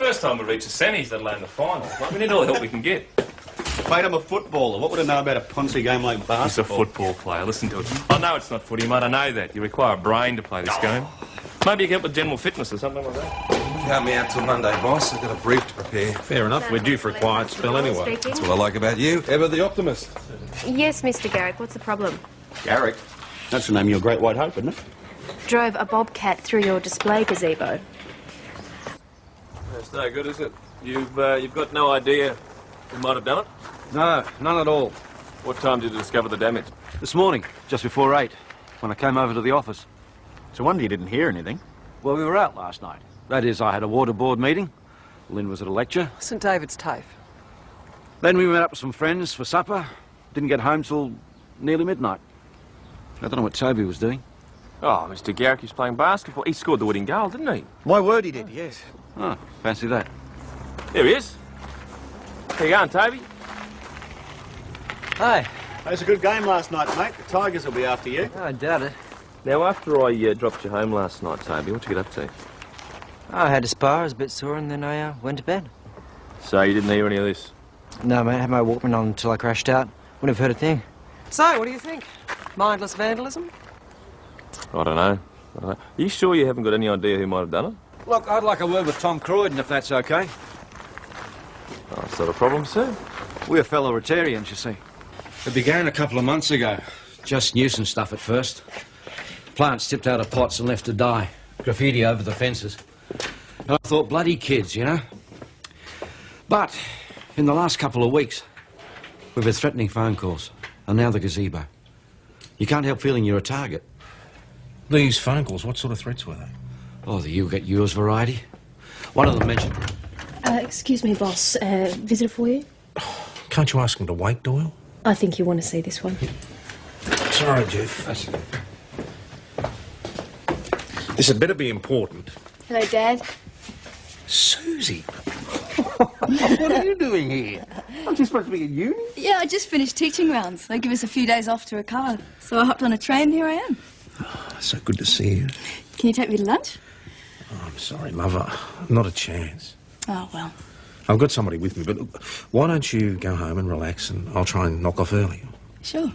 First time we reach the semis, let alone the finals. Like, we need all the help we can get. Mate, I'm a footballer. What would I know about a Ponzi game like basketball? He's a football player. Listen to it. I know it's not footy, mate. I know that. You require a brain to play this game. Maybe you can help with general fitness or something like that. Count me out till Monday, boss. I've got a brief to prepare. Fair enough. We're due for a quiet spell anyway. That's what I like about you. Ever the optimist. Yes, Mr. Garrick. What's the problem? Garrick? That's the name of your Great White Hope, isn't it? Drove a bobcat through your display gazebo. That's no good, is it? You've got no idea who might have done it? No, none at all. What time did you discover the damage? This morning, just before 8, when I came over to the office. It's a wonder you didn't hear anything. Well, we were out last night. That is, I had a water board meeting. Lynn was at a lecture. St David's TAFE. Then we met up with some friends for supper. Didn't get home till nearly midnight. I don't know what Toby was doing. Oh, Mr. Garrick, he's playing basketball. He scored the winning goal, didn't he? My word, he did, yes. Oh, fancy that. There he is. How you going, Toby? Hey. It was a good game last night, mate. The Tigers will be after you. I doubt it. Now, after I dropped you home last night, Toby, what you get up to? I had a spar, I was a bit sore, and then I went to bed. So you didn't hear any of this? No, mate, I had my Walkman on until I crashed out. Wouldn't have heard a thing. So, what do you think? Mindless vandalism? I don't know. Are you sure you haven't got any idea who might have done it? Look, I'd like a word with Tom Croydon, if that's okay. Oh, that's not a problem, sir. We're fellow Rotarians, you see. It began a couple of months ago. Just nuisance stuff at first. Plants tipped out of pots and left to die. Graffiti over the fences. And I thought, bloody kids, you know? But in the last couple of weeks, we've had threatening phone calls. And now the gazebo. You can't help feeling you're a target. These phone calls, what sort of threats were they? Oh, the you get yours variety. One of them mentioned... Excuse me, boss. Visitor for you? Can't you ask them to wait, Doyle? I think you want to see this one. Sorry, Jeff. This had better be important. Hello, Dad. Susie. What are you doing here? Aren't you supposed to be at uni? Yeah, I just finished teaching rounds. They give us a few days off to recover. So I hopped on a train and here I am. Oh, so good to see you. Can you take me to lunch? Oh, I'm sorry, lover. Not a chance. Oh, well. I've got somebody with me, but look, why don't you go home and relax and I'll try and knock off early. Sure.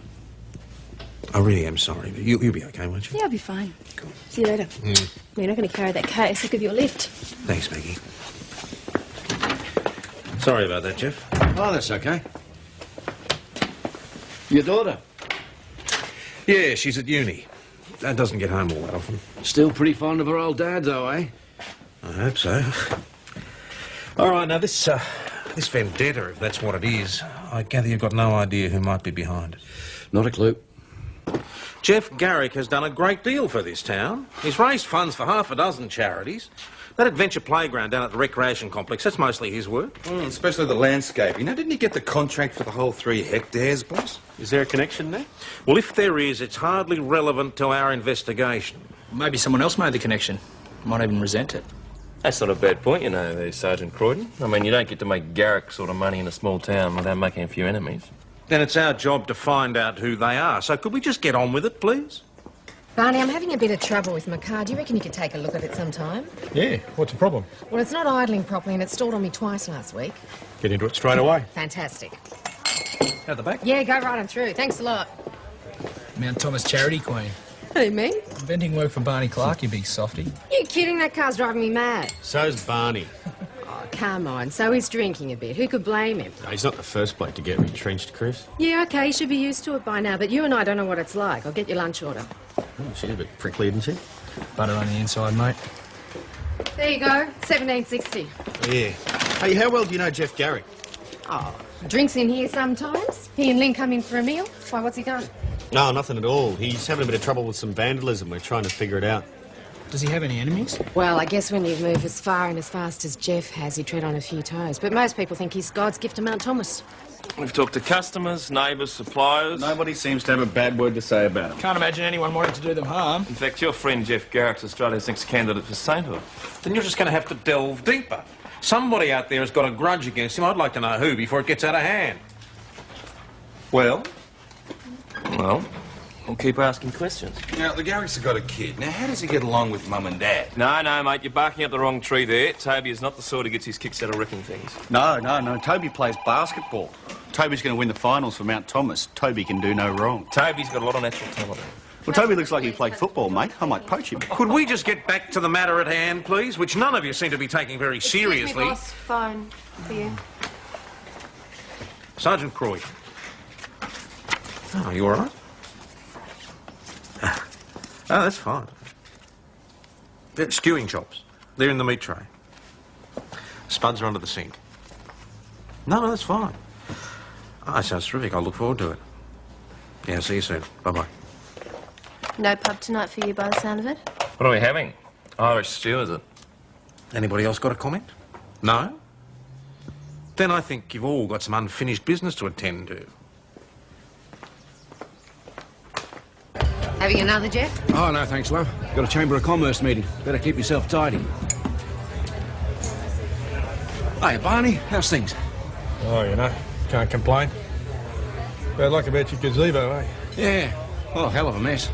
I really am sorry, but you'll be okay, won't you? Yeah, I'll be fine. Cool. See you later. You're not going to carry that case. I'll give you a lift. Thanks, Maggie. Sorry about that, Jeff. Oh, that's okay. Your daughter? Yeah, she's at uni. Dad doesn't get home all that often. Still pretty fond of her old dad, though, eh? I hope so. All right, now this vendetta, if that's what it is, I gather you've got no idea who might be behind it. Not a clue. Jeff Garrick has done a great deal for this town. He's raised funds for half a dozen charities. That adventure playground down at the recreation complex, that's mostly his work. Especially the landscape. You know, didn't he get the contract for the whole 3 hectares, boss? Is there a connection there? Well, if there is, it's hardly relevant to our investigation. Maybe someone else made the connection. Might even resent it. That's not a bad point, you know, there, Sergeant Croydon. I mean, you don't get to make Garrick sort of money in a small town without making a few enemies. Then it's our job to find out who they are. So could we just get on with it, please? Barney, I'm having a bit of trouble with my car. Do you reckon you could take a look at it sometime? Yeah, what's the problem? Well, it's not idling properly and it stalled on me twice last week. Get into it straight away. Fantastic. Out the back? Yeah, go right on through. Thanks a lot. Mount Thomas Charity Queen. Who, me? Inventing work for Barney Clark, you big softy. You kidding? That car's driving me mad. So's Barney. Oh, come on. So he's drinking a bit. Who could blame him? No, he's not the first bloke to get retrenched, Chris. Yeah, OK, you should be used to it by now, but you and I don't know what it's like. I'll get your lunch order. Oh, she's a bit prickly, isn't she? Butter on the inside, mate. There you go. 1760. Yeah. Hey, how well do you know Jeff Garrick? Oh, drinks in here sometimes. He and Lynn come in for a meal. Why, what's he done? No, nothing at all. He's having a bit of trouble with some vandalism. We're trying to figure it out. Does he have any enemies? Well, I guess when you move as far and as fast as Jeff has, you tread on a few toes. But most people think he's God's gift to Mount Thomas. We've talked to customers, neighbours, suppliers. Nobody seems to have a bad word to say about him. Can't imagine anyone wanting to do them harm. In fact, your friend Jeff Garrick's Australia's next candidate for sainthood. Then you're just going to have to delve deeper. Somebody out there has got a grudge against him. I'd like to know who before it gets out of hand. Well? Well, We'll keep asking questions. Now, the Garricks have got a kid. Now, how does he get along with Mum and Dad? No, no, mate, you're barking up the wrong tree there. Toby is not the sort who gets his kicks out of wrecking things. No. Toby plays basketball. Toby's going to win the finals for Mount Thomas. Toby can do no wrong. Toby's got a lot of natural talent. Well, Toby looks like he played football, mate. I might poach him. Could we just get back to the matter at hand, please? Which none of you seem to be taking very seriously. Excuse me, boss. Phone for you. Sergeant Croy. Oh, you all right? Oh, that's fine. Stewing chops. They're in the meat tray. Spuds are under the sink. No, that's fine. Oh, that sounds terrific. I'll look forward to it. Yeah, see you soon. Bye-bye. No pub tonight for you by the sound of it? What are we having? Irish stew, is it? Anybody else got a comment? No? Then I think you've all got some unfinished business to attend to. Having another, Jeff? Oh, no, thanks, love. Got a Chamber of Commerce meeting. Better keep yourself tidy. Hey, Barney, how's things? Oh, you know, can't complain. Bad luck about your gazebo, eh? Yeah. Oh, hell of a mess.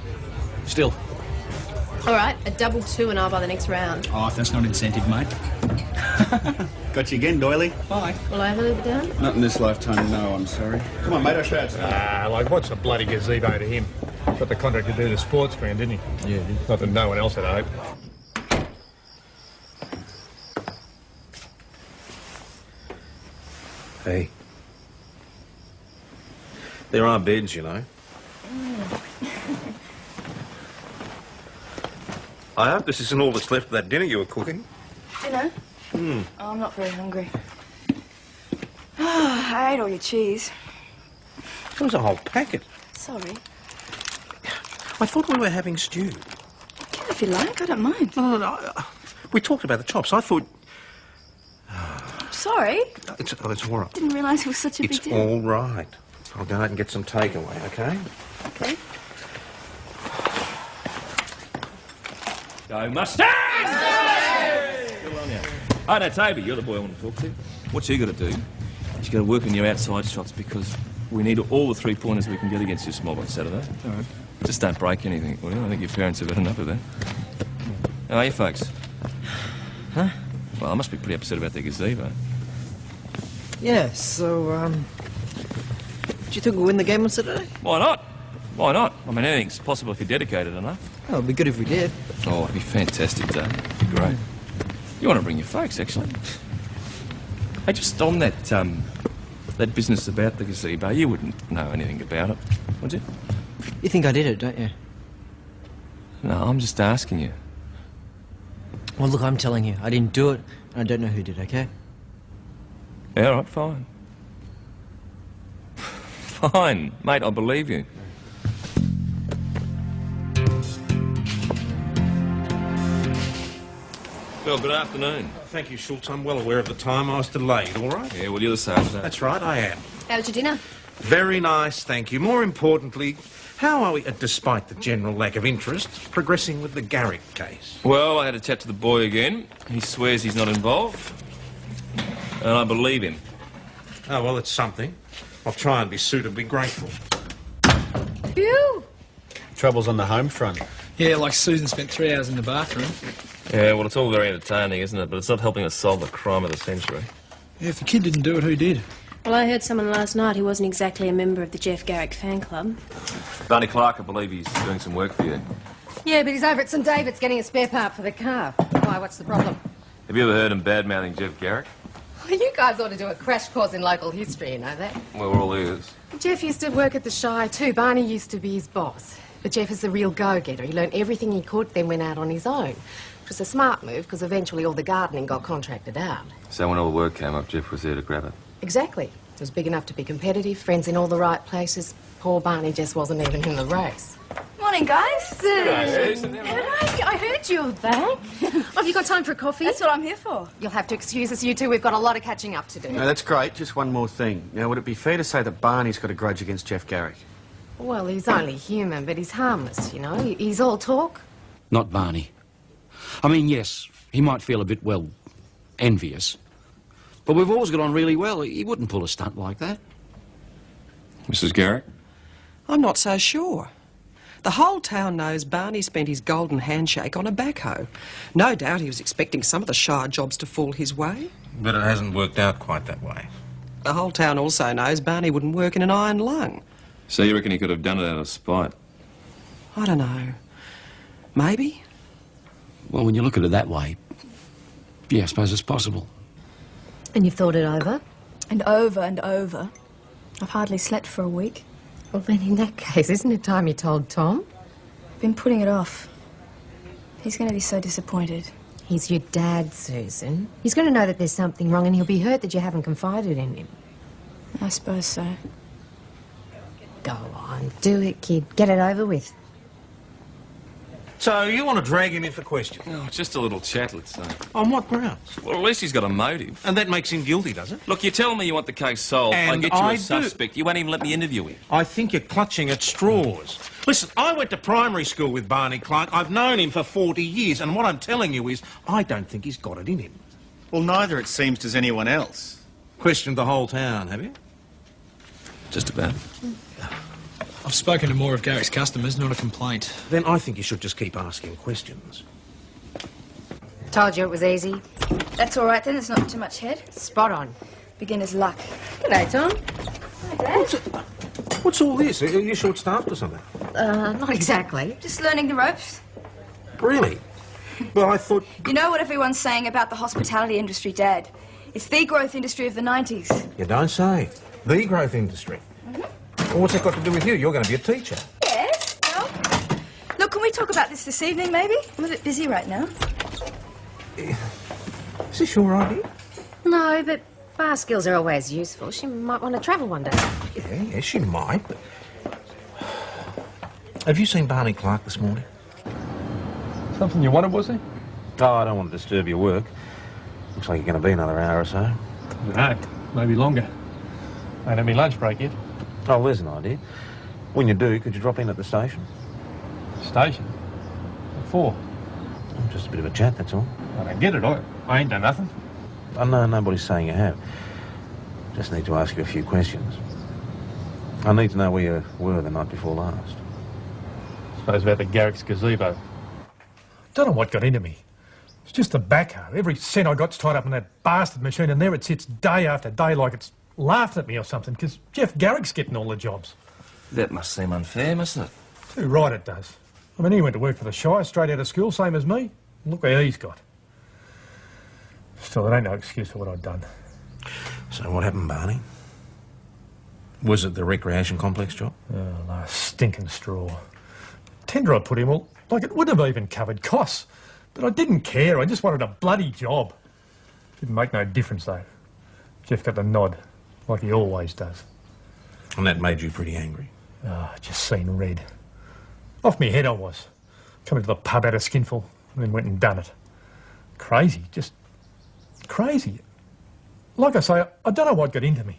Still. All right, a double 2 and I'll by the next round. Oh, if that's not incentive, mate. Got you again, doily. Bye. Will I have a little bit down? Not in this lifetime, no, I'm sorry. Come on, mate, I'll show you. Like, what's a bloody gazebo to him? Got the contract to do the sports ground, didn't he? Yeah. Not that no one else had hope. Hey. There are beds, you know. I hope this isn't all that's left of that dinner you were cooking. Dinner? Oh, I'm not very hungry. I ate all your cheese. There was a whole packet. Sorry. I thought we were having stew. If you like, I don't mind. No. We talked about the chops. I thought... Sorry. It's all right. Didn't realise it was such a big It's deal. all right. I'll go out and get some takeaway, okay? Okay. Go Mustangs! Good on you. Oh, no, Toby, you're the boy I want to talk to. What you got to do is you got to work on your outside shots because we need all the three-pointers we can get against this mob on Saturday. All right. Just don't break anything, will you? I think your parents have had enough of that. How are you folks? Huh? Well, I must be pretty upset about the gazebo. Yeah, so, do you think we'll win the game on Saturday? Why not? Why not? I mean, anything's possible if you're dedicated enough. Oh, it'd be good if we did. Oh, it'd be fantastic, Dave. It'd be great. You want to bring your folks, actually. Hey, just on that, that business about the gazebo, you wouldn't know anything about it, would you? You think I did it, don't you? No, I'm just asking you. Well, look, I'm telling you, I didn't do it, and I don't know who did, okay? Yeah, all right, fine. Fine, mate, I believe you. Well, good afternoon. Thank you, Schultz. I'm well aware of the time. I was delayed, all right? Yeah, well, you're the sergeant. That's right, I am. How was your dinner? Very nice, thank you. More importantly, how are we, despite the general lack of interest, progressing with the Garrick case? Well, I had a chat to the boy again. He swears he's not involved. And I believe him. Oh, well, it's something. I'll try and be suitably grateful. Phew! Trouble's on the home front. Yeah, like Susan spent 3 hours in the bathroom. Yeah, well, it's all very entertaining, isn't it? But it's not helping us solve the crime of the century. Yeah, if the kid didn't do it, who did? Well, I heard someone last night who wasn't exactly a member of the Jeff Garrick fan club. Barney Clark, I believe he's doing some work for you. Yeah, but he's over at St David's getting a spare part for the car. Why, what's the problem? Have you ever heard him bad-mouthing Jeff Garrick? Well, you guys ought to do a crash course in local history, you know that? Well, we're all ears. Jeff used to work at the Shire too. Barney used to be his boss. But Jeff is a real go-getter. He learned everything he could, then went out on his own. It was a smart move, because eventually all the gardening got contracted out. So when all the work came up, Jeff was there to grab it? Exactly. It was big enough to be competitive, friends in all the right places. Poor Barney just wasn't even in the race. Morning, guys. I heard you were back. Have you got time for a coffee? That's what I'm here for. You'll have to excuse us, you two. We've got a lot of catching up to do. No, that's great. Just one more thing. Now, would it be fair to say that Barney's got a grudge against Jeff Garrick? Well, he's only human, but he's harmless, you know. He's all talk. Not Barney. I mean, yes, he might feel a bit, well, envious. But we've always got on really well. He wouldn't pull a stunt like that. Mrs. Garrick? I'm not so sure. The whole town knows Barney spent his golden handshake on a backhoe. No doubt he was expecting some of the shire jobs to fall his way. But it hasn't worked out quite that way. The whole town also knows Barney wouldn't work in an iron lung. So you reckon he could have done it out of spite? I don't know. Maybe? Well, when you look at it that way, yeah, I suppose it's possible. And you've thought it over? And over and over. I've hardly slept for a week. Well, then in that case, isn't it time you told Tom? Been putting it off. He's going to be so disappointed. He's your dad, Susan. He's going to know that there's something wrong and he'll be hurt that you haven't confided in him. I suppose so. Go on, do it, kid. Get it over with. So you want to drag him in for questions? Oh, just a little chat, let's say. On what grounds? Well, at least he's got a motive. And that makes him guilty, does it? Look, you tell me you want the case solved. I And get you I a do. suspect. You won't even let me interview him. I think you're clutching at straws. Listen, I went to primary school with Barney Clark. I've known him for 40 years, and what I'm telling you is I don't think he's got it in him. Well, neither, it seems, does anyone else. Questioned the whole town, have you? Just about. I've spoken to more of Garrick's customers, not a complaint. Then I think you should just keep asking questions. Told you it was easy. That's all right then, there's not too much head. Spot on. Beginner's luck. G'day, Tom. Hi, Dad. What's all this? Are you short-staffed or something? Not exactly. Just learning the ropes. Really? Well, I thought... You know what everyone's saying about the hospitality industry, Dad? It's the growth industry of the 90s. You don't say. The growth industry. Well, what's that got to do with you? You're going to be a teacher. Yes, well... Look, can we talk about this evening, maybe? I'm a bit busy right now. Is this your idea? No, but bar skills are always useful. She might want to travel one day. Yeah, she might, but... Have you seen Barney Clark this morning? Something you wanted, was he? Oh, I don't want to disturb your work. Looks like you're going to be another hour or so. No, maybe longer. Ain't had me lunch break yet. Oh, there's an idea. When you do, could you drop in at the station? Station? What for? Just a bit of a chat, that's all. I don't get it. I ain't done nothing. Oh, no, nobody's saying you have. Just need to ask you a few questions. I need to know where you were the night before last. Suppose about the Garrick's gazebo. Don't know what got into me. It's just the backhoe. Every cent I got's tied up in that bastard machine, and there it sits day after day like it's laughing at me or something, because Jeff Garrick's getting all the jobs. That must seem unfair, mustn't it? Too right it does. I mean, he went to work for the Shire straight out of school, same as me. Look where he's got. Still, there ain't no excuse for what I've done. So what happened, Barney? Was it the recreation complex job? Oh, last stinking straw. Tender I put in, well, like it wouldn't have even covered costs. But I didn't care, I just wanted a bloody job. Didn't make no difference, though. Jeff got the nod, like he always does. And that made you pretty angry? Oh, just seen red. Off me head I was. Coming to the pub out of skinful, and then went and done it. Crazy, just crazy. Like I say, I don't know what got into me.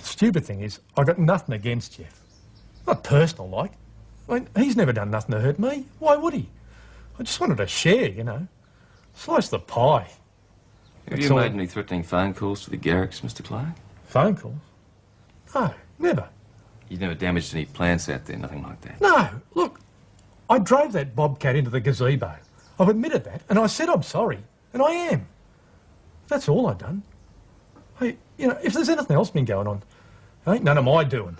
Stupid thing is, I got nothing against Jeff. Not personal, like. I mean, he's never done nothing to hurt me. Why would he? I just wanted to share, you know. Slice the pie. Have you made any threatening phone calls to the Garricks, Mr. Clark? Phone calls? No, never. You've never damaged any plants out there, nothing like that? No, look, I drove that bobcat into the gazebo. I've admitted that, and I said I'm sorry, and I am. That's all I've done. Hey, you know, if there's anything else been going on, it ain't none of my doing.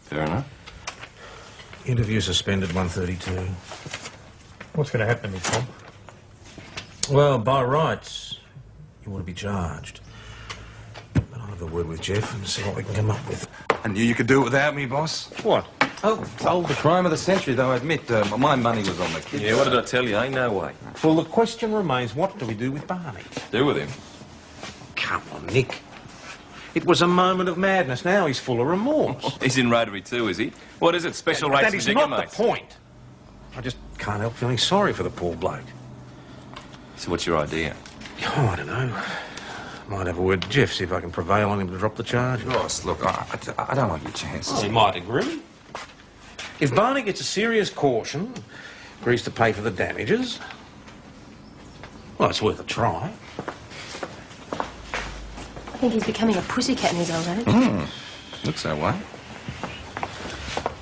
Fair enough. Interview suspended, 132. What's going to happen to me, Tom? Well, by rights, you want to be charged. But I'll have a word with Jeff and see what we can come up with. I knew you could do it without me, boss. What? Oh, solved the crime of the century, though I admit my money was on the kid. Yeah, what did I tell you? Ain't no way. Well, the question remains, what do we do with Barney? Do with him? Come on, Nick. It was a moment of madness. Now he's full of remorse. He's in Rotary too, is he? What is it, special rates That for is digger not mates? the point. I just can't help feeling sorry for the poor bloke. So what's your idea? Oh, I don't know. Might have a word with Jeff, see if I can prevail on him to drop the charge. Boss, look, I don't like your chances. Oh, he might agree. If Barney gets a serious caution, agrees to pay for the damages, well, it's worth a try. I think he's becoming a pussycat in his old age. Looks that way.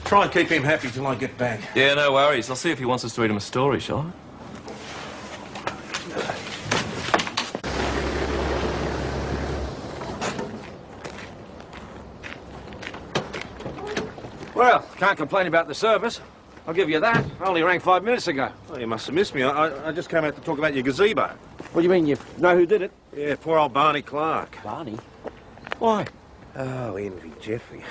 Try and keep him happy till I get back. Yeah, no worries. I'll see if he wants us to read him a story, shall I? Well, can't complain about the service. I'll give you that. I only rang 5 minutes ago. Oh, you must have missed me. I just came out to talk about your gazebo. What do you mean, you know who did it? Yeah, poor old Barney Clark. Barney? Why? Oh, envy Jeffrey.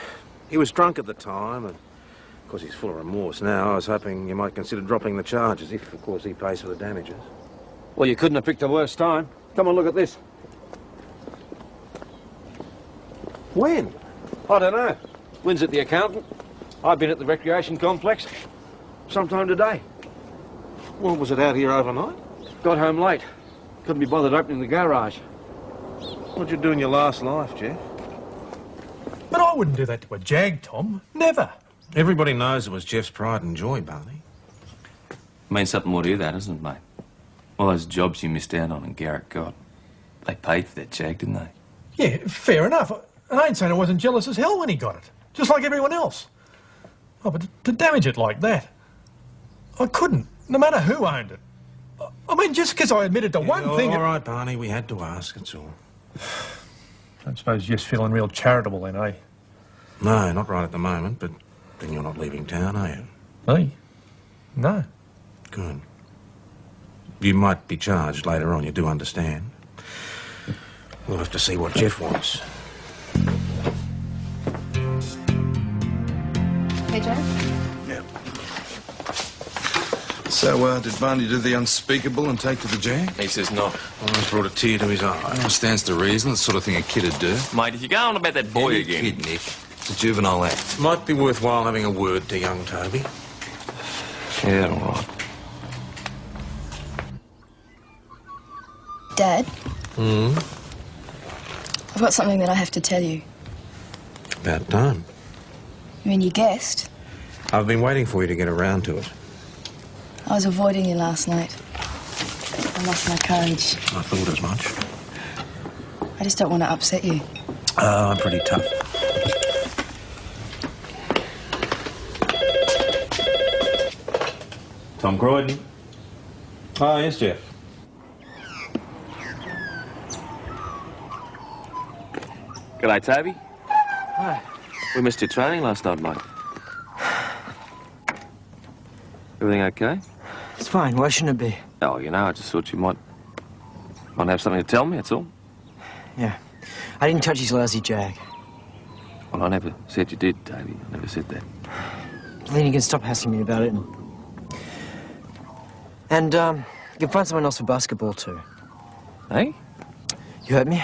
He was drunk at the time, and of course he's full of remorse now. I was hoping you might consider dropping the charges if, of course, he pays for the damages. Well, you couldn't have picked a worse time. Come on, look at this. When? I don't know. Wynn's at the accountant. I've been at the recreation complex. Sometime today. Well, was it out here overnight? Got home late. Couldn't be bothered opening the garage. What'd you do in your last life, Jeff? But I wouldn't do that to a jag, Tom. Never. Everybody knows it was Jeff's pride and joy, Barney. Means something more to you, that, doesn't it, mate? All those jobs you missed out on and Garrett got. They paid for that jag, didn't they? Yeah, fair enough. And I ain't saying I wasn't jealous as hell when he got it. Just like everyone else. Oh, but to damage it like that, I couldn't, no matter who owned it. I mean, just because I admitted to one thing... All right, Barney, we had to ask, that's all. I suppose you're just feeling real charitable then, eh? No, not right at the moment, but then you're not leaving town, are you? Me? No. Good. You might be charged later on, you do understand. We'll have to see what Jeff wants. Hey, Joe? Yeah. So, did Barney do the unspeakable and take to the jag? He says not. Well, he's brought a tear to his eye. Well, stands to reason. The sort of thing a kid'd do. Mate, if you go on about that boy again... Kid, Nick. It's a juvenile act. Might be worthwhile having a word to young Toby. Yeah, all right. Dad, Hmm? I've got something that I have to tell you. About time. I mean, you guessed. I've been waiting for you to get around to it. I was avoiding you last night. I lost my courage. I thought as much. I just don't want to upset you. I'm pretty tough. Tom Croydon. Oh, yes, Jeff. G'day, Toby. Hi. We missed your training last night, mate. Everything okay? It's fine. Why shouldn't it be? Oh, you know, I just thought you might have something to tell me, that's all. Yeah. I didn't touch his lousy jag. Well, I never said you did, Toby. I never said that. Then you can stop hassling me about it and you can find someone else for basketball too. Hey? You heard me?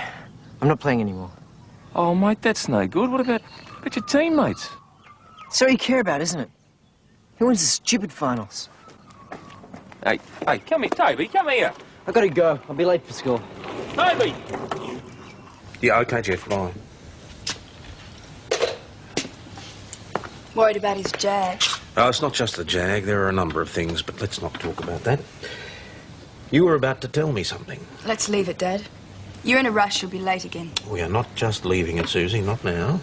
I'm not playing anymore. Oh, mate, that's no good. What about your teammates? That's all you care about, isn't it? Who wins the stupid finals? Hey, come here, Toby, come here. I gotta go. I'll be late for school. Toby! Yeah, okay, Jeff, bye. Worried about his jag. Oh, it's not just the jag. There are a number of things, but let's not talk about that. You were about to tell me something. Let's leave it, Dad. You're in a rush, you'll be late again. We are not just leaving it, Susie, not now.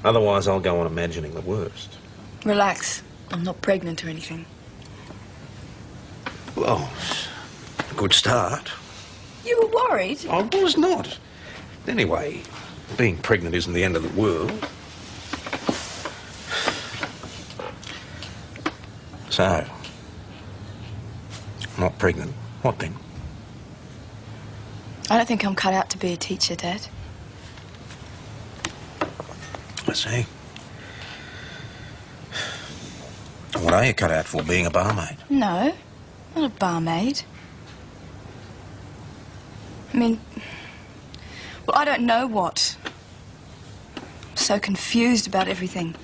Otherwise, I'll go on imagining the worst. Relax. I'm not pregnant or anything. Well, good start. You were worried? I was not. Anyway, being pregnant isn't the end of the world. So, not pregnant. What then? I don't think I'm cut out to be a teacher, Dad. I see. What are you cut out for, being a barmaid? No, not a barmaid. I mean, well, I don't know what. I'm so confused about everything.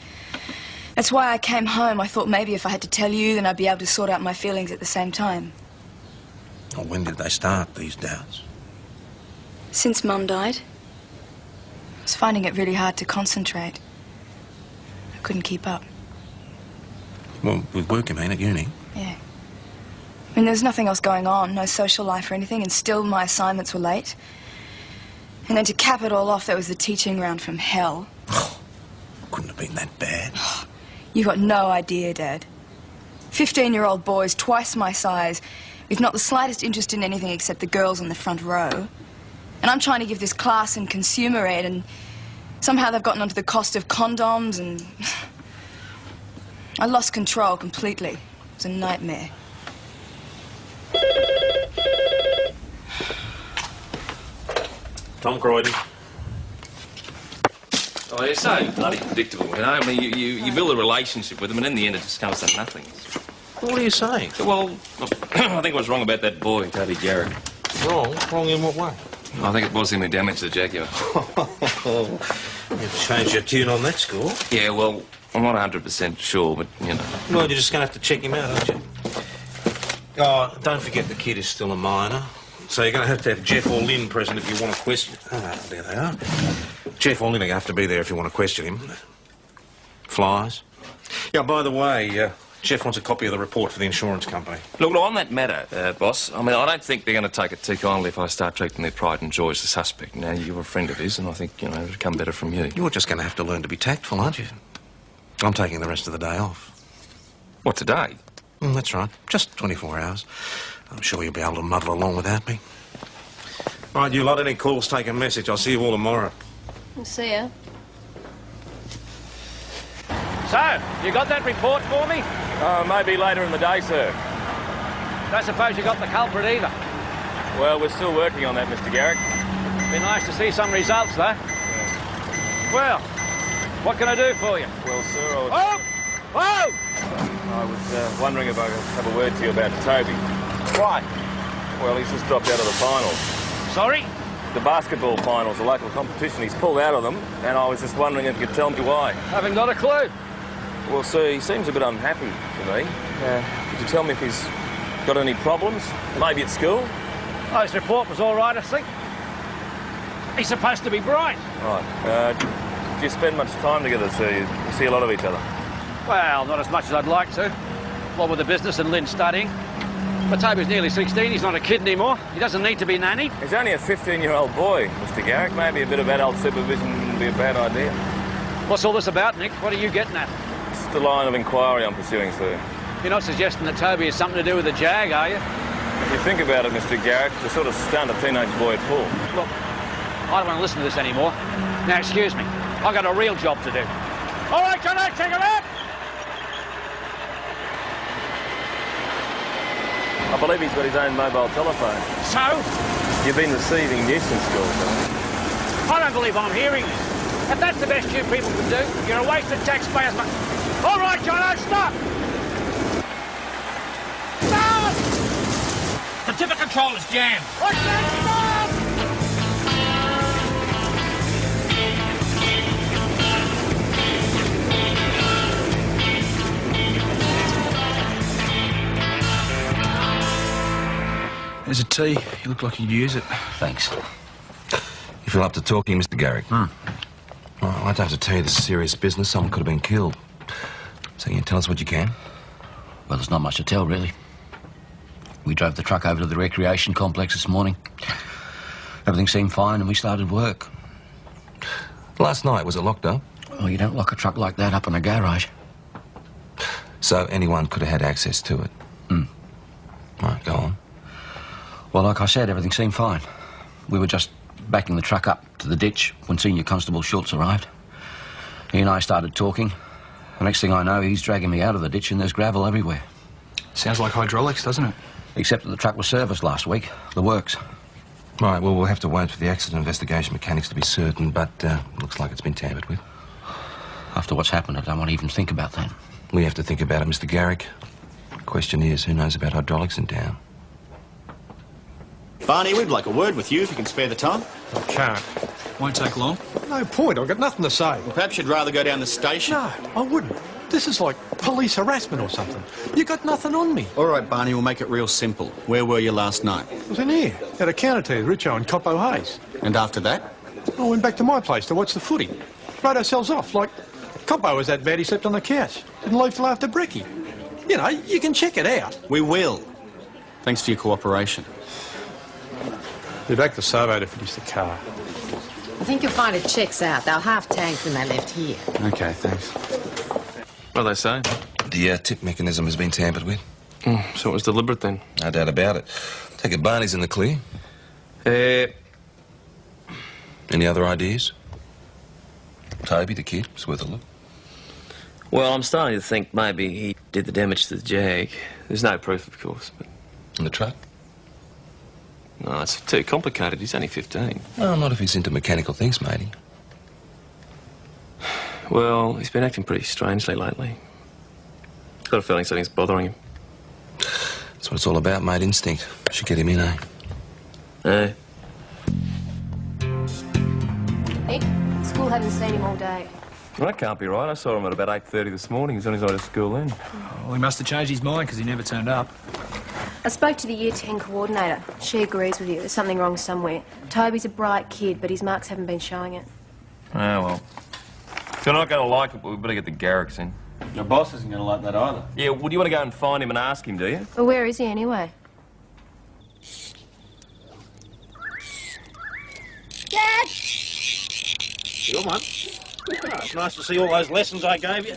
That's why I came home. I thought maybe if I had to tell you, then I'd be able to sort out my feelings at the same time. Well, when did they start, these doubts? Since Mum died. I was finding it really hard to concentrate. I couldn't keep up. Well, with work, you mean, at uni? Yeah. I mean, there was nothing else going on, no social life or anything, and still my assignments were late. And then to cap it all off, there was the teaching round from hell. Couldn't have been that bad. You've got no idea, Dad. 15-year-old boys, twice my size, with not the slightest interest in anything except the girls in the front row. And I'm trying to give this class in consumer ed, and somehow they've gotten onto the cost of condoms, and I lost control completely. It was a nightmare. Tom Croydon. Oh, you're so bloody predictable, you know. I mean, you build a relationship with them, and in the end, it just comes to nothing. What are you saying? Well, I think I was wrong about that boy, Toby Garrick. Wrong? Wrong in what way? I think it was him who damaged the Jaguar. You've changed your tune on that score. Yeah, well, I'm not 100% sure, but, you know. Well, you're just going to have to check him out, aren't you? Oh, don't forget the kid is still a minor. So you're going to have Jeff or Lynn present if you want to question... Ah, there they are. Jeff or Lynn are going to have to be there if you want to question him. Flies. Yeah, by the way, Jeff wants a copy of the report for the insurance company. Look, on that matter, boss, I mean, I don't think they're going to take it too kindly if I start treating their pride and joy as a suspect. Now, you're a friend of his, and I think, you know, it'll come better from you. You're just going to have to learn to be tactful, aren't you? I'm taking the rest of the day off. What, today? That's right. Just 24 hours. I'm sure you'll be able to muddle along without me. Right, you lot, any calls, take a message. I'll see you all tomorrow. I'll see ya. So, you got that report for me? Maybe later in the day, sir. Don't suppose you got the culprit either? Well, we're still working on that, Mr. Garrick. Be nice to see some results, though. Yeah. Well, what can I do for you? Well, sir, I was... Oh! Whoa! I was wondering if I could have a word to you about Toby. Why? Well, he's just dropped out of the finals. Sorry? The basketball finals, the local competition. He's pulled out of them, and I was just wondering if you could tell me why. Haven't got a clue. Well, sir, he seems a bit unhappy to me. Could you tell me if he's got any problems? Maybe at school? Oh, his report was all right, I think. He's supposed to be bright. Right. Do you spend much time together, sir? You see a lot of each other? Well, not as much as I'd like to. What with the business and Lynn studying. But Toby's nearly 16. He's not a kid anymore. He doesn't need to be nannied. He's only a 15-year-old boy, Mr. Garrick. Maybe a bit of adult supervision wouldn't be a bad idea. What's all this about, Nick? What are you getting at? It's the line of inquiry I'm pursuing, sir. You're not suggesting that Toby has something to do with the Jag, are you? If you think about it, Mr. Garrick, it's the sort of stunt a teenage boy would pull. Look, I don't want to listen to this anymore. Now, excuse me. I've got a real job to do. All right, can I check it out? I believe he's got his own mobile telephone. So? You've been receiving nuisance calls, haven't you? I don't believe I'm hearing this. If that's the best you people can do, you're a waste of taxpayers' money. All right, Jono, stop! Stop! The tipper controller's jammed. What's that? Stop! There's a tea. You look like you'd use it. Thanks. You feel up to talking, Mr. Garrick? Well, I'd have to tell you this is serious business. Someone could have been killed. So you tell us what you can? Well, there's not much to tell, really. We drove the truck over to the recreation complex this morning. Everything seemed fine, and we started work. Last night, was it locked up? Well, you don't lock a truck like that up in a garage. So anyone could have had access to it? Right, go on. Well, like I said, everything seemed fine. We were just backing the truck up to the ditch when Senior Constable Schultz arrived. He and I started talking. The next thing I know, he's dragging me out of the ditch and there's gravel everywhere. Sounds like hydraulics, doesn't it? Except that the truck was serviced last week. The works. Right, well, we'll have to wait for the accident investigation mechanics to be certain, but looks like it's been tampered with. After what's happened, I don't want to even think about that. We have to think about it, Mr. Garrick. The question is, who knows about hydraulics in town? Barney, we'd like a word with you if you can spare the time. I can't. Won't take long. No point. I've got nothing to say. Well, perhaps you'd rather go down the station. No, I wouldn't. This is like police harassment or something. You got nothing on me. All right, Barney, we'll make it real simple. Where were you last night? I was in here, at a counter to Richo and Coppo Hayes. And after that? I went back to my place to watch the footy. Rode ourselves off, like Coppo was that bad he slept on the couch. Didn't leave till after brekkie. You know, you can check it out. We will. Thanks for your cooperation. Be back to Savo to finish the car. I think you'll find it checks out. They were half tanked when they left here. Okay, thanks. What are they saying? The tip mechanism has been tampered with. So it was deliberate then? No doubt about it. Take it Barney's in the clear. Any other ideas? Toby, the kid, it's worth a look. Well, I'm starting to think maybe he did the damage to the Jag. There's no proof, of course, but... And the truck? No, it's too complicated. He's only 15. Well, not if he's into mechanical things, matey. Well, he's been acting pretty strangely lately. Got a feeling something's bothering him. That's what it's all about, mate. Instinct. Should get him in, eh? Eh? Nick, school haven't seen him all day. Well, that can't be right. I saw him at about 8:30 this morning. He's on his way to school then. Well, he must have changed his mind because he never turned up. I spoke to the Year 10 coordinator. She agrees with you. There's something wrong somewhere. Toby's a bright kid, but his marks haven't been showing it. Oh, well. If you're not going to like it, but we better get the Garricks in. Your boss isn't going to like that either. Yeah, well, do you want to go and find him and ask him, do you? Well, where is he anyway? Dad! Good one. Oh, it's nice to see all those lessons I gave you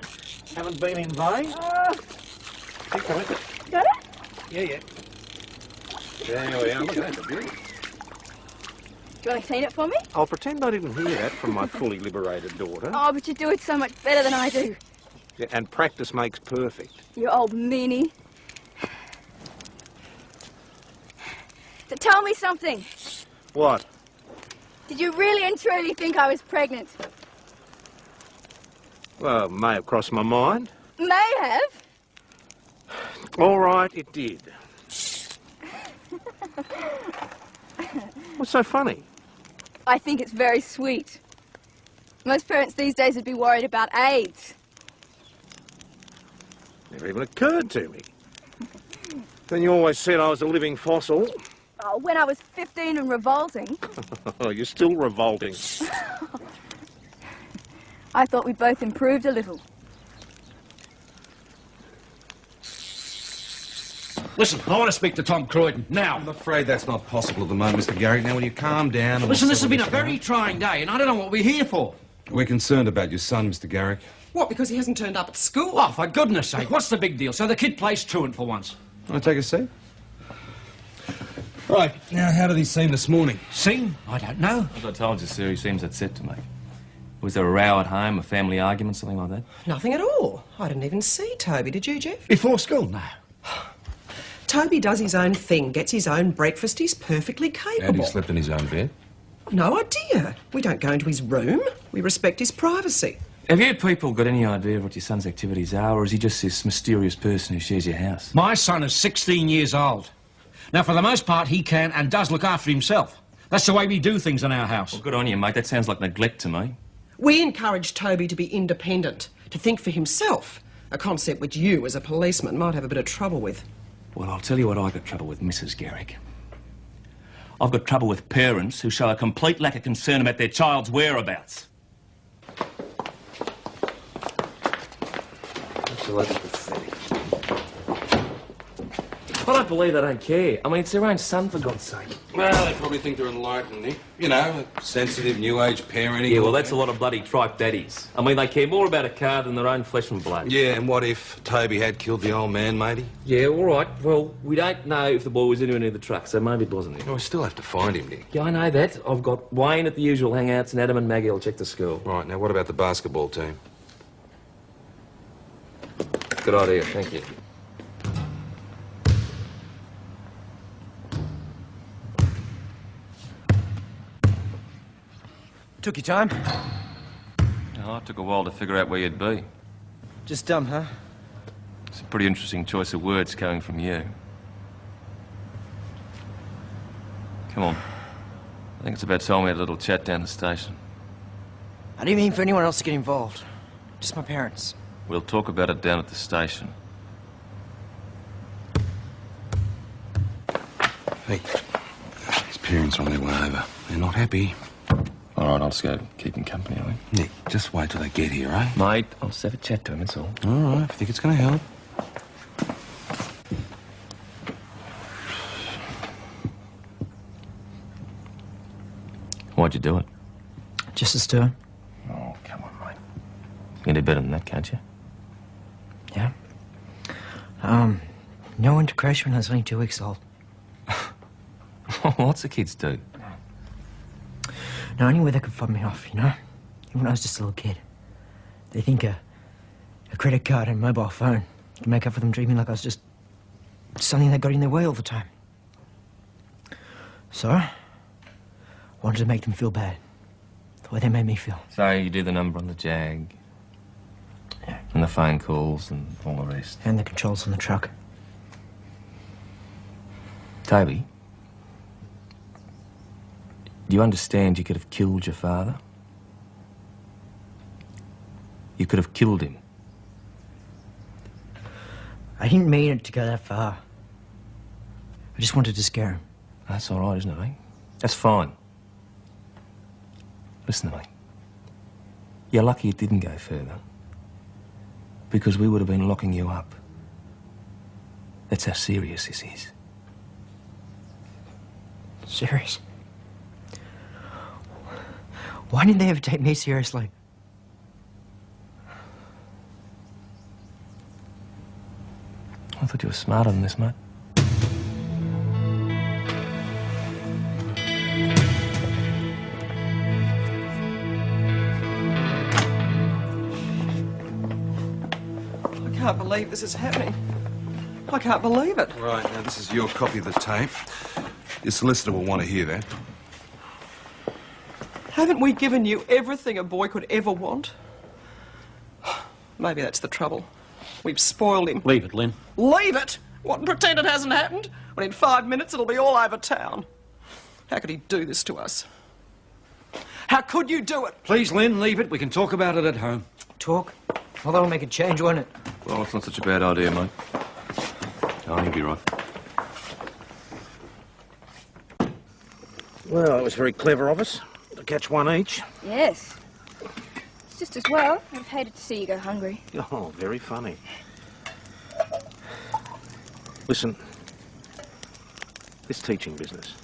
haven't been in vain. Keep coming. Got it? Yeah. There we are. Look at that, the beauty. Do you want to clean it for me? I'll pretend I didn't hear that from my fully liberated daughter. Oh, but you do it so much better than I do. Yeah, and practice makes perfect. You old meanie. So tell me something. What? Did you really and truly think I was pregnant? Well, it may have crossed my mind. May have. All right, it did. What's so funny? I think it's very sweet. Most parents these days would be worried about AIDS. Never even occurred to me. Then you always said I was a living fossil. Oh, when I was 15 and revolting. Oh, you're still revolting. I thought we both improved a little. Listen, I want to speak to Tom Croydon, now. I'm afraid that's not possible at the moment, Mr. Garrick. Now, will you calm down? Listen, this has been a very trying day, and I don't know what we're here for. We're concerned about your son, Mr. Garrick. What, because he hasn't turned up at school? Oh, for goodness sake, what's the big deal? So the kid plays truant for once. Can I take a seat? Right, now, how did he seem this morning? Seem? I don't know. As I told you, sir, he seems upset to me. Was there a row at home, a family argument, something like that? Nothing at all. I didn't even see Toby, did you, Jeff? Before school? No. Toby does his own thing, gets his own breakfast. He's perfectly capable. And he slept in his own bed? No idea. We don't go into his room. We respect his privacy. Have you people got any idea of what your son's activities are, or is he just this mysterious person who shares your house? My son is 16 years old. Now, for the most part, he can and does look after himself. That's the way we do things in our house. Well, good on you, mate. That sounds like neglect to me. We encourage Toby to be independent, to think for himself, a concept which you, as a policeman, might have a bit of trouble with. Well, I'll tell you what I got trouble with, Mrs. Garrick. I've got trouble with parents who show a complete lack of concern about their child's whereabouts. Absolutely pathetic. I don't believe they don't care. I mean, it's their own son, for God's sake. Well, they probably think they're enlightened, Nick. You know, a sensitive, new-age parenting. Yeah, well, that's a lot of bloody tripe daddies. I mean, they care more about a car than their own flesh and blood. Yeah, and what if Toby had killed the old man, matey? Yeah, all right. Well, we don't know if the boy was in any of the trucks, so maybe it wasn't him. Well, we still have to find him, Nick. Yeah, I know that. I've got Wayne at the usual hangouts, and Adam and Maggie will check the school. Right, now what about the basketball team? Good idea, thank you. Took your time? Oh, it took a while to figure out where you'd be. Just dumb, huh? It's a pretty interesting choice of words coming from you. Come on. I think it's about time we had a little chat down the station. I didn't mean for anyone else to get involved. Just my parents. We'll talk about it down at the station. Hey, his parents are on their way over. They're not happy. All right, I'll just go keep him company, I think. Nick, just wait till they get here, eh? Mate, I'll just have a chat to him, that's all. All right, if you think it's going to help. Why'd you do it? Just a stir. Oh, come on, mate. You can do better than that, can't you? No one to crash when I was only 2 weeks old. Lots of kids do. No, anywhere they could fob me off, you know? Even when I was just a little kid. They think a credit card and a mobile phone can make up for them dreaming like I was just something that got in their way all the time. So, I wanted to make them feel bad. The way they made me feel. So you do the number on the Jag. Yeah. And the phone calls and all the rest. And the controls on the truck. Toby, do you understand you could have killed your father? You could have killed him. I didn't mean it to go that far. I just wanted to scare him. That's all right, isn't it, eh? That's fine. Listen to me. You're lucky it didn't go further. Because we would have been locking you up. That's how serious this is. Serious? Why didn't they ever take me seriously? I thought you were smarter than this, mate. I can't believe this is happening. I can't believe it. Right, now this is your copy of the tape. Your solicitor will want to hear that. Haven't we given you everything a boy could ever want? Maybe that's the trouble. We've spoiled him. Leave it, Lynn. Leave it? What, and pretend it hasn't happened? When in 5 minutes it'll be all over town. How could he do this to us? How could you do it? Please, Lynn, leave it. We can talk about it at home. Talk? Well, that'll make a change, won't it? Well, it's not such a bad idea, mate. Oh, you'll be right. Well, it was very clever of us to catch one each. Yes. It's just as well. I'd have hated to see you go hungry. Oh, very funny. Listen, this teaching business,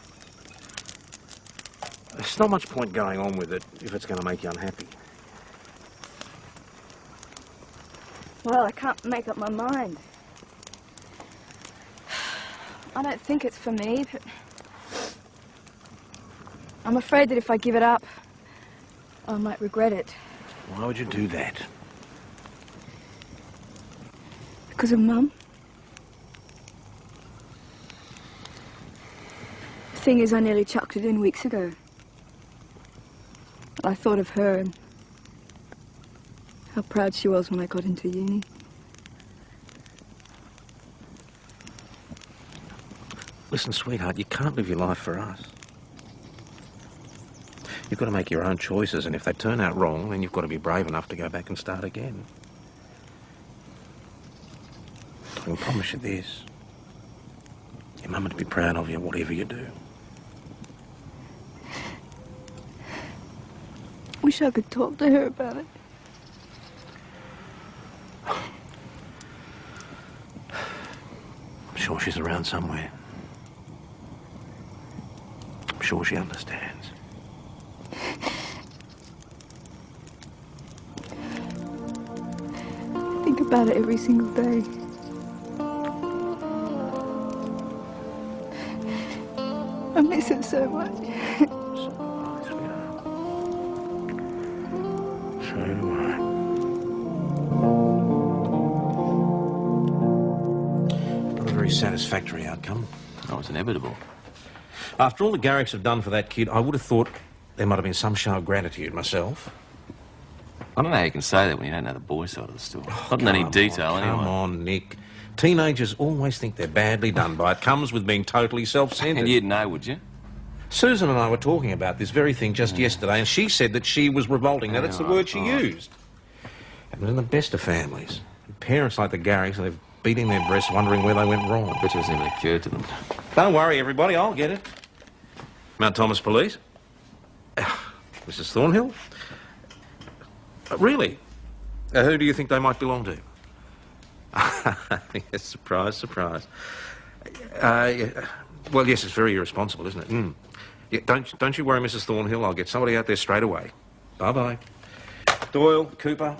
there's not much point going on with it if it's going to make you unhappy. Well, I can't make up my mind. I don't think it's for me, but I'm afraid that if I give it up, I might regret it. Why would you do that? Because of Mum. The thing is, I nearly chucked it in weeks ago. I thought of her and how proud she was when I got into uni. Listen, sweetheart, you can't live your life for us. You've got to make your own choices, and if they turn out wrong, then you've got to be brave enough to go back and start again. I can promise you this. Your mum would be proud of you, whatever you do. Wish I could talk to her about it. I'm sure she's around somewhere. I'm sure she understands. I think about it every single day. I miss her so much. So do I. Not a very satisfactory outcome. That was inevitable. After all the Garricks have done for that kid, I would have thought there might have been some show of gratitude myself. I don't know how you can say that when you don't know the boy side of the story. Not in any detail, anyway. Come on, Nick. Teenagers always think they're badly done by. It comes with being totally self-centred. And you'd know, would you? Susan and I were talking about this very thing just yesterday, and she said that she was revolting. Now, that's the word she used. And in the best of families, parents like the Garricks, they're beating their breasts, wondering where they went wrong. I bet it hasn't even occurred to them. Don't worry, everybody, I'll get it. Mount Thomas Police? Mrs. Thornhill? Really? Who do you think they might belong to? Yes, surprise, surprise. Well, yes, it's very irresponsible, isn't it? Mm. Yeah, don't you worry, Mrs. Thornhill. I'll get somebody out there straight away. Bye-bye. Doyle, Cooper,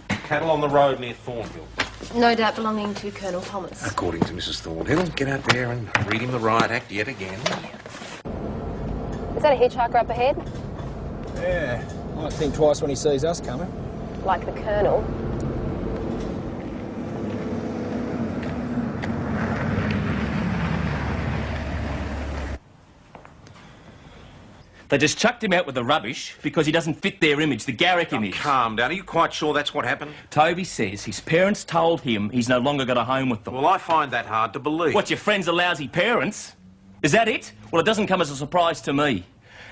cattle on the road near Thornhill. No doubt belonging to Colonel Thomas. According to Mrs. Thornhill. Get out there and read him the riot act yet again. Is that a hitchhiker up ahead? Yeah. Might think twice when he sees us coming. Like the Colonel. They just chucked him out with the rubbish because he doesn't fit their image, the Garrick image. Calm down. Are you quite sure that's what happened? Toby says his parents told him he's no longer got a home with them. Well, I find that hard to believe. What, your friends are lousy parents? Is that it? Well, it doesn't come as a surprise to me.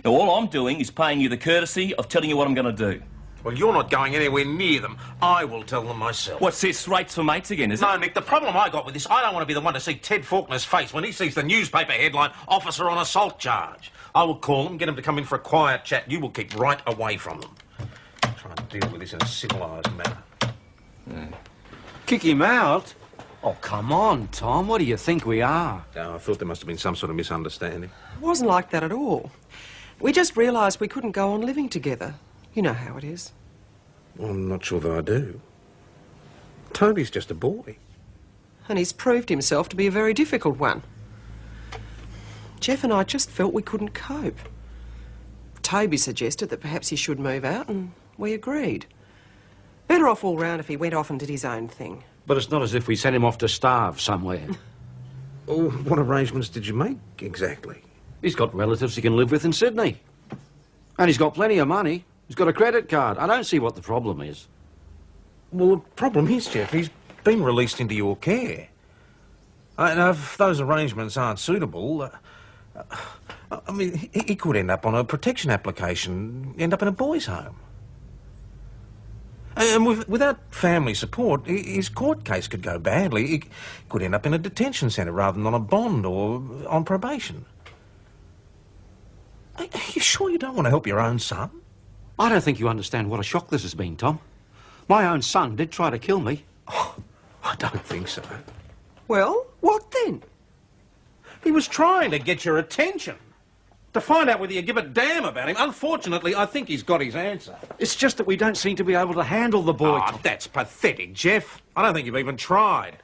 Now, all I'm doing is paying you the courtesy of telling you what I'm going to do. Well, you're not going anywhere near them. I will tell them myself. What's this, rates for mates again, is it? No, Nick, the problem I got with this, I don't want to be the one to see Ted Faulkner's face when he sees the newspaper headline, officer on assault charge. I will call them, get them to come in for a quiet chat. You will keep right away from them. Try and deal with this in a civilised manner. Yeah. Kick him out? Oh, come on, Tom. What do you think we are? No, I thought there must have been some sort of misunderstanding. It wasn't like that at all. We just realised we couldn't go on living together. You know how it is. Well, I'm not sure that I do. Toby's just a boy. And he's proved himself to be a very difficult one. Jeff and I just felt we couldn't cope. Toby suggested that perhaps he should move out, and we agreed. Better off all round if he went off and did his own thing. But it's not as if we sent him off to starve somewhere. Oh, what arrangements did you make, exactly? He's got relatives he can live with in Sydney. And he's got plenty of money. He's got a credit card. I don't see what the problem is. Well, the problem is, Jeff, he's been released into your care. And if those arrangements aren't suitable, I mean, he could end up on a protection application, end up in a boys' home. And without family support, his court case could go badly. He could end up in a detention centre rather than on a bond or on probation. Are you sure you don't want to help your own son? I don't think you understand what a shock this has been, Tom. My own son did try to kill me. Oh, I don't think so. Well, what then? He was trying to get your attention. To find out whether you give a damn about him. Unfortunately, I think he's got his answer. It's just that we don't seem to be able to handle the boy. Oh, that's pathetic, Jeff. I don't think you've even tried.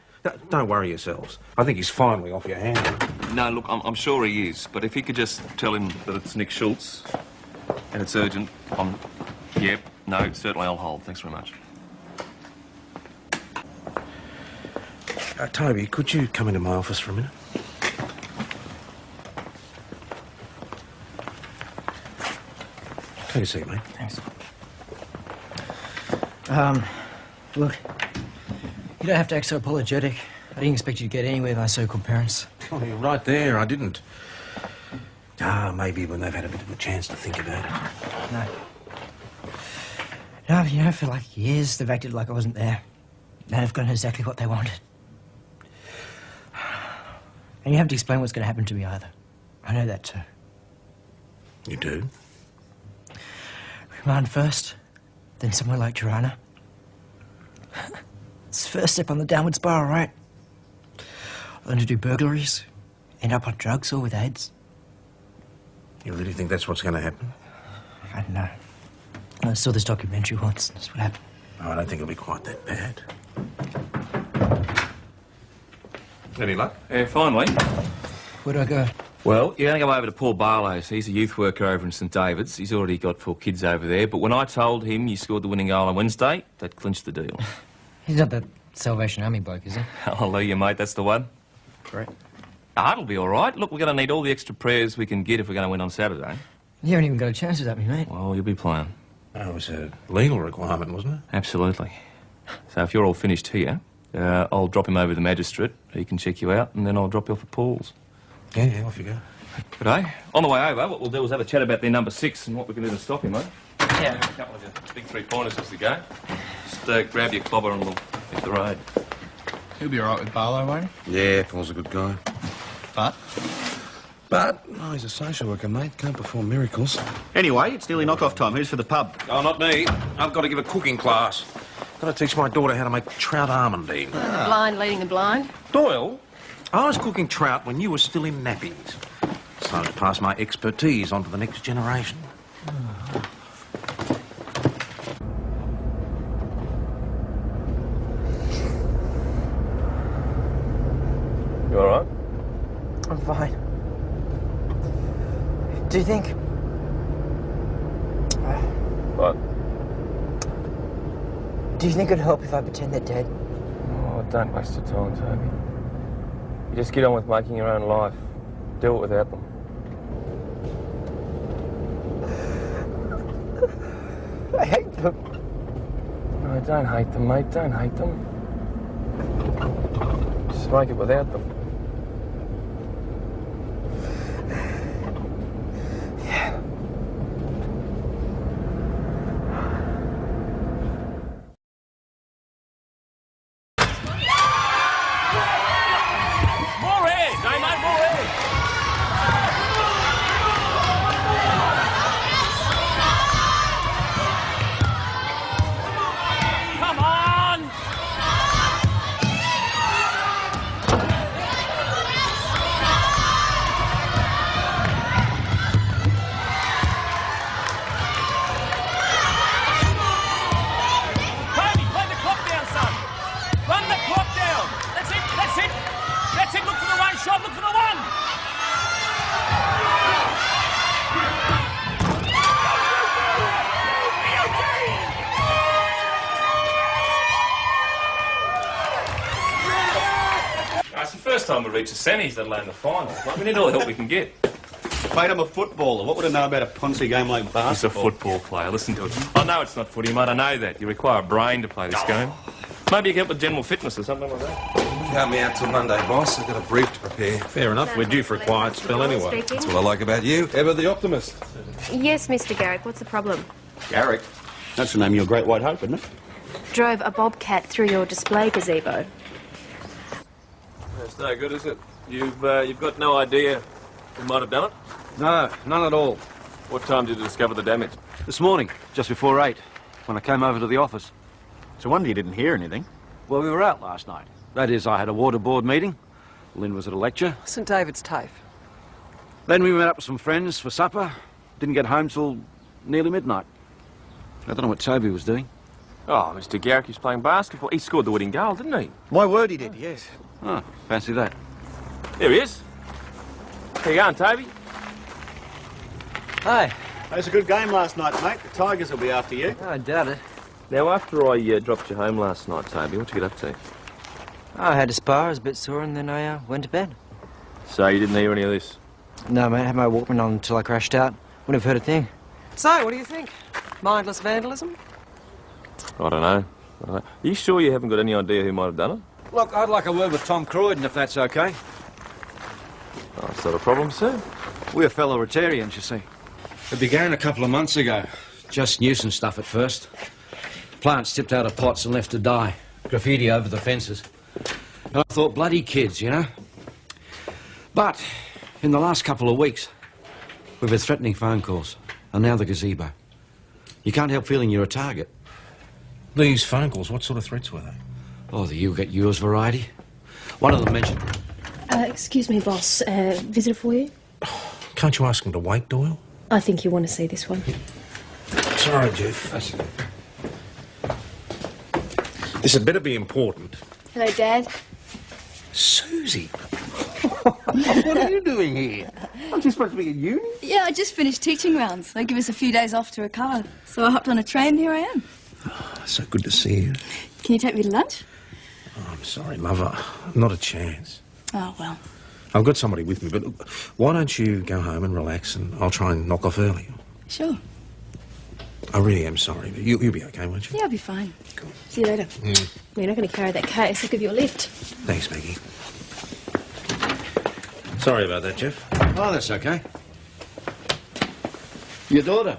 Don't worry yourselves. I think he's finally off your hands. No, look, I'm sure he is, but if you could just tell him that it's Nick Schultz and it's urgent, Yep, no, certainly I'll hold. Thanks very much. Toby, could you come into my office for a minute? Take a seat, mate. Thanks. Look, you don't have to act so apologetic. I didn't expect you to get anywhere with my so-called parents. Oh, you're right there. I didn't. Maybe when they've had a bit of a chance to think about it. No, you know, for like years they've acted like I wasn't there. Now they've gotten exactly what they wanted. And you haven't to explain what's going to happen to me either. I know that too. You do? Remand first, then somewhere like Tirana. It's the first step on the downward spiral, right? I learn to do burglaries, end up on drugs or with AIDS. You really think that's what's going to happen? I don't know. I saw this documentary once, and that's what happened. Oh, I don't think it'll be quite that bad. Any luck? Finally. Where do I go? Well, you're going to go over to Paul Barlow's. He's a youth worker over in St David's. He's already got 4 kids over there. But when I told him you scored the winning goal on Wednesday, that clinched the deal. He's not that Salvation Army bloke, is he? Hallelujah, mate. That's the one. Great. It'll be all right. Look, we're going to need all the extra prayers we can get if we're going to win on Saturday. You haven't even got a chance without me, mate. Well, you'll be playing. It was a legal requirement, wasn't it? Absolutely. So if you're all finished here, I'll drop him over to the magistrate. He can check you out, and then I'll drop you off at Paul's. Yeah, off you go. Good day. On the way over, what we'll do is have a chat about their number 6 and what we can do to stop him, mate. Yeah. A couple of your big 3-pointers as we go. Just grab your clobber and we'll hit the road. He'll be all right with Barlow, won't he? Yeah, Paul's a good guy. But, oh, he's a social worker, mate. Can't perform miracles. Anyway, it's nearly knock-off time. Who's for the pub? Oh, not me. I've got to give a cooking class. Got to teach my daughter how to make trout almondine. The blind leading the blind. Doyle, I was cooking trout when you were still in nappies. So to pass my expertise on to the next generation. fine. Do you think... What? Do you think it'd help if I pretend they're dead? Oh, don't waste your time, Toby. You just get on with making your own life. Do it without them. I hate them. No, don't hate them, mate. Don't hate them. Just make it without them. Time we reach the semis, let alone the finals. We need all the help we can get. Mate, I'm a footballer. What would I know about a Ponzi game like basketball? He's a football player. Listen to it. I know it's not footy, mate. I know that. You require a brain to play this game. Maybe you can help with general fitness or something like that. Count me out till Monday, boss. I've got a brief to prepare. Fair enough. We're due for a quiet spell anyway. That's what I like about you. Ever the optimist. Yes, Mr. Garrick. What's the problem? Garrick? That's the name of your Great White Hope, isn't it? Drove a bobcat through your display gazebo. That's no good, is it? You've got no idea who might have done it? No, none at all. What time did you discover the damage? This morning, just before 8, when I came over to the office. It's a wonder you didn't hear anything. Well, we were out last night. That is, I had a water board meeting. Lynn was at a lecture. St David's TAFE. Then we met up with some friends for supper. Didn't get home till nearly midnight. I don't know what Toby was doing. Oh, Mr. Garrick, he's playing basketball. He scored the winning goal, didn't he? My word, he did, yes. Oh, fancy that. There he is. How you going, Toby? Hi. It was a good game last night, mate. The Tigers will be after you. I doubt it. Now, after I dropped you home last night, Toby, what'd you get up to? I had a spa, I was a bit sore, and then I went to bed. So you didn't hear any of this? No, mate, I had my Walkman on until I crashed out. Wouldn't have heard a thing. So, what do you think? Mindless vandalism? I don't know. Are you sure you haven't got any idea who might have done it? Look, I'd like a word with Tom Croydon, if that's okay. Oh, that's not a problem, sir. We're fellow Rotarians, you see. It began a couple of months ago. Just nuisance stuff at first. Plants tipped out of pots and left to die. Graffiti over the fences. And I thought, bloody kids, you know? But in the last couple of weeks, we've had threatening phone calls. And now the gazebo. You can't help feeling you're a target. These phone calls, what sort of threats were they? Oh, the you get yours variety. One of them mentioned... Excuse me, boss. Visitor for you? Can't you ask him to wait, Doyle? I think you want to see this one. Sorry, Jeff. This had better be important. Hello, Dad. Susie. What are you doing here? Aren't you supposed to be at uni? Yeah, I just finished teaching rounds. They give us a few days off to recover. So I hopped on a train and here I am. So good to see you. Can you take me to lunch? Oh, I'm sorry, lover. Not a chance. Oh, well. I've got somebody with me, but look, why don't you go home and relax and I'll try and knock off early. Sure. I really am sorry, but you'll be okay, won't you? Yeah, I'll be fine. Cool. See you later. You're not going to carry that case. I'll give you a lift. Thanks, Maggie. Sorry about that, Jeff. Oh, that's okay. Your daughter?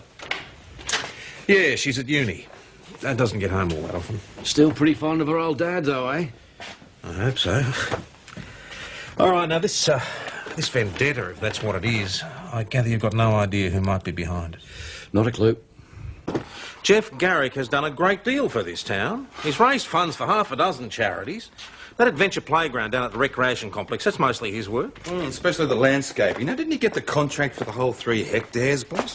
Yeah, she's at uni. Dad doesn't get home all that often. Still pretty fond of her old dad, though, eh? I hope so. All right, now this vendetta, if that's what it is, I gather you've got no idea who might be behind it. Not a clue. Jeff Garrick has done a great deal for this town. He's raised funds for half a dozen charities. That adventure playground down at the recreation complex, that's mostly his work. Especially the landscaping. Now, didn't he get the contract for the whole 3 hectares, boss?